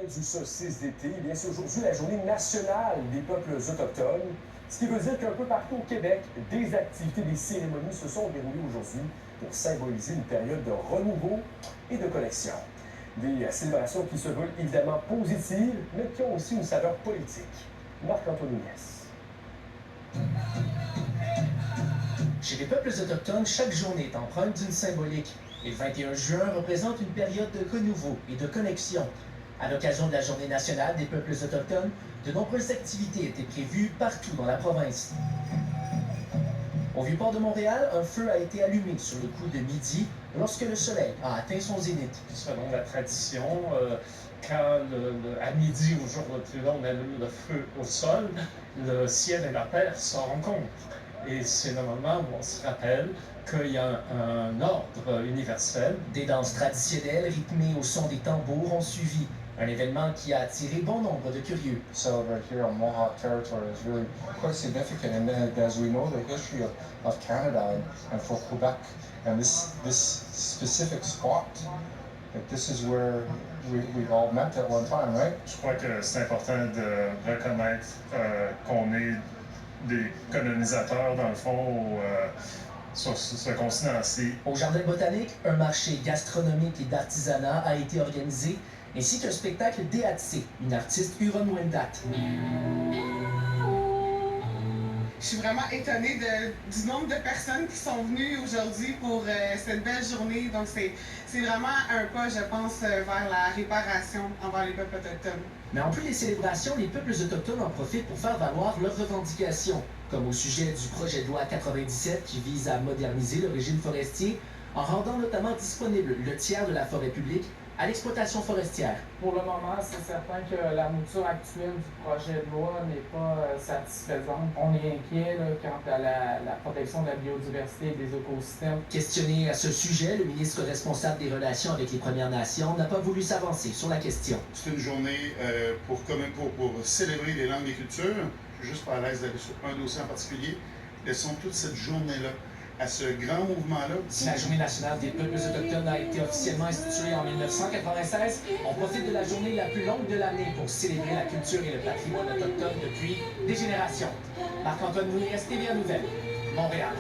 du solstice d'été, eh bien, c'est aujourd'hui la journée nationale des peuples autochtones, ce qui veut dire qu'un peu partout au Québec, des activités, des cérémonies se sont déroulées aujourd'hui pour symboliser une période de renouveau et de connexion. Des célébrations qui se veulent évidemment positives, mais qui ont aussi une saveur politique. Marc-Antoine Niès. Chez les peuples autochtones, chaque journée est empreinte d'une symbolique. Et le 21 juin représente une période de renouveau et de connexion. À l'occasion de la Journée nationale des peuples autochtones, de nombreuses activités étaient prévues partout dans la province. Au Vieux-Port de Montréal, un feu a été allumé sur le coup de midi lorsque le soleil a atteint son zénith. Selon la tradition, quand à midi, au jour le plus long, on allume le feu au sol, le ciel et la terre se rencontrent. Et c'est le moment où on se rappelle qu'il y a un ordre universel. Des danses traditionnelles rythmées au son des tambours ont suivi. Un événement qui a attiré bon nombre de curieux. Celebrate here on Mohawk territory is really quite significant, and as we know the history of Canada and for Quebec, and this specific spot, that this is where we all met at one time, right? Je crois que c'est important de reconnaître qu'on est des colonisateurs, dans le fond, sur ce continent-ci. Au Jardin botanique, un marché gastronomique et d'artisanat a été organisé, ainsi qu'un spectacle d'Eatsé, une artiste Huron-Wendat. Je suis vraiment étonnée du nombre de personnes qui sont venues aujourd'hui pour cette belle journée. Donc c'est vraiment un pas, je pense, vers la réparation envers les peuples autochtones. Mais en plus des célébrations, les peuples autochtones en profitent pour faire valoir leurs revendications, comme au sujet du projet de loi 97 qui vise à moderniser le régime forestier en rendant notamment disponible le tiers de la forêt publique à l'exploitation forestière. Pour le moment, c'est certain que la mouture actuelle du projet de loi n'est pas satisfaisante. On est inquiet quant à la protection de la biodiversité et des écosystèmes. Questionné à ce sujet, le ministre responsable des relations avec les Premières Nations n'a pas voulu s'avancer sur la question. C'est une journée pour célébrer les langues et cultures. Je suis juste pas à l'aise d'aller sur un dossier en particulier. Laissons toute cette journée-là à ce grand mouvement-là. Si la Journée nationale des peuples autochtones a été officiellement instituée en 1996, on profite de la journée la plus longue de l'année pour célébrer la culture et le patrimoine autochtone depuis des générations. Marc-Antoine Niès, TVA Nouvelles, Montréal.